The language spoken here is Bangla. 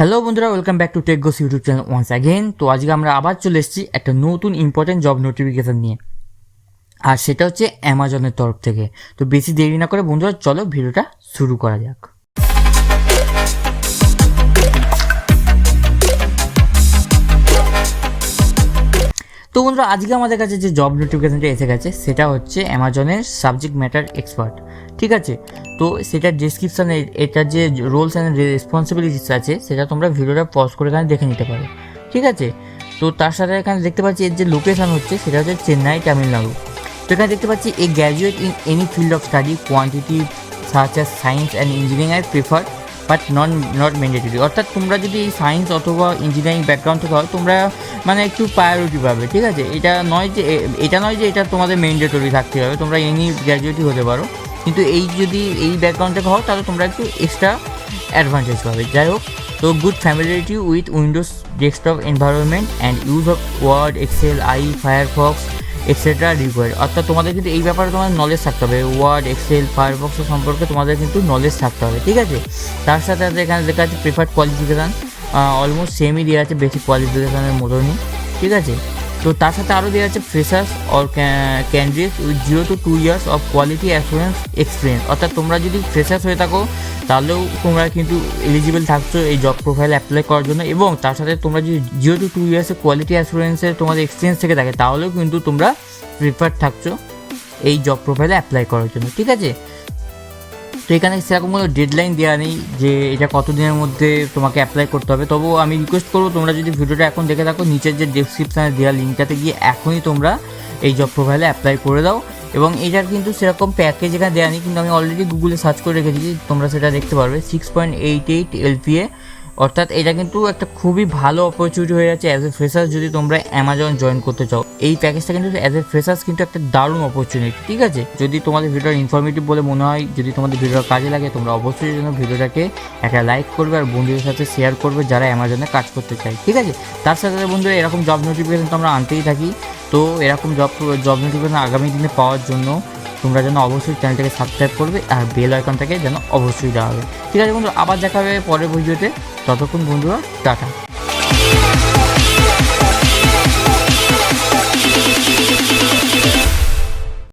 হ্যালো বন্ধুরা, welcome back to tech goes YouTube channel once again. তো আজকে আমরা আবার চলে এসেছি একটা নতুন ইম্পর্টেন্ট জব নোটিফিকেশান নিয়ে, আর সেটা হচ্ছে অ্যামাজনের তরফ থেকে। তো বেশি দেরি না করে বন্ধুরা চলো ভিডিওটা শুরু করা যাক। তো বন্ধুরা আজকে আমাদের কাছে যে জব নোটিফিকেশানটা এসে গেছে সেটা হচ্ছে অ্যামাজনের সাবজেক্ট ম্যাটার এক্সপার্ট, ঠিক আছে। তো সেটার ডিসক্রিপশানে এটার যে রোলস অ্যান্ড রেসপন্সিবিলিটিস আছে সেটা তোমরা ভিডিওটা পজ করে এখানে দেখে নিতে পারো, ঠিক আছে। তো তার সাথে এখানে দেখতে পাচ্ছি এর যে লোকেশান হচ্ছে সেটা হচ্ছে চেন্নাই, তামিলনাড়ু। তো এখানে দেখতে পাচ্ছি a graduate in any field of study quantity such as science and engineering are prefer but not mandatory. অর্থাৎ তোমরা যদি এই সায়েন্স অথবা ইঞ্জিনিয়ারিং ব্যাকগ্রাউন্ড থেকে হয় তোমরা মানে একটু প্রায়োরিটি পাবে, ঠিক আছে। এটা নয় যে এটা তোমাদের ম্যান্ডেটরি থাকতে হবে, তোমরা এনি গ্র্যাজুয়েটই হতে পারো, কিন্তু যদি এই ব্যাকগ্রাউন্ড থেকে হও তাহলে তোমরা একটু এক্সট্রা অ্যাডভান্টেজ পাবে। যাই হোক, তো good familiarity with Windows desktop environment and use of Word, Excel, Firefox etcetera required. অর্থাৎ তোমাদের কিন্তু এই ব্যাপারে তোমাদের নলেজ থাকতে হবে, ওয়ার্ড, এক্সেল, ফায়ারফক্সের সম্পর্কে তোমাদের কিন্তু নলেজ থাকতে হবে, ঠিক আছে। তার সাথে সাথে এখানে দেখা যাচ্ছে প্রেফার্ড কোয়ালিফিকেশান অলমোস্ট সেমই দেওয়া আছে, বেসিক কোয়ালিফিকেশানের মতনই, ঠিক আছে। তো তার সাথে আরও দেওয়া আছে freshers or candidates with 0 to 2 years of quality assurance experience. অর্থাৎ তোমরা যদি ফ্রেশার্স হয়ে থাকো তাহলেও তোমরা কিন্তু এলিজিবল থাকছো এই জব প্রোফাইলে অ্যাপ্লাই করার জন্য, এবং তার সাথে তোমরা যদি 0 to 2 years কোয়ালিটি অ্যাসুরেন্সের তোমাদের এক্সপিরিয়েন্স থেকে থাকে তাহলেও কিন্তু তোমরা প্রিফার থাকছো এই জব প্রোফাইলে অ্যাপ্লাই করার জন্য, ঠিক আছে। তো এখানে সেরকম কোনো ডেডলাইন দেওয়া নেই যে এটা কত দিনের মধ্যে তোমাকে অ্যাপ্লাই করতে হবে। তবুও আমি রিকোয়েস্ট করবো তোমরা যদি ভিডিওটা এখন দেখে থাকো নিচের যে ডেসক্রিপশানে দেওয়া লিঙ্কটাতে গিয়ে এখনই তোমরা এই জব প্রোফাইলে অ্যাপ্লাই করে দাও। এবং এটার কিন্তু সেরকম প্যাকেজ এখানে দেওয়া নেই, কিন্তু আমি অলরেডি গুগলে সার্চ করে রেখেছি, তোমরা সেটা দেখতে পারবে। 6.88 LPA, অর্থাৎ এটা কিন্তু একটা খুবই ভালো অপরচুনিটি হয়ে যাচ্ছে অ্যাজ এ ফ্রেশার্স যদি তোমরা অ্যামাজন জয়েন করতে চাও। এই প্যাকেজটা কিন্তু অ্যাজ এ ফ্রেশার্স কিন্তু একটা দারুণ অপরচুনিটি, ঠিক আছে। যদি তোমাদের ভিডিওটা ইনফরমেটিভ বলে মনে হয়, যদি তোমাদের ভিডিওটা কাজে লাগে, তোমরা অবশ্যই জন্য ভিডিওটাকে একটা লাইক করবে আর বন্ধুদের সাথে শেয়ার করবে যারা অ্যামাজনে কাজ করতে চায়, ঠিক আছে। তার সাথে সাথে বন্ধুরা এরকম জব নোটিফিকেশন তো আমরা আনতেই থাকি, তো এরকম জব নোটিফিকেশন আগামী দিনে পাওয়ার জন্য তোমরা যেন অবশ্যই চ্যানেলটাকে সাবস্ক্রাইব করবে আর বেল আইকনটাকে যেন অবশ্যই দেওয়া হবে, ঠিক আছে বন্ধুরা। আবার দেখা হবে পরের ভিডিওতে, ততক্ষণ বন্ধুরা টাটা।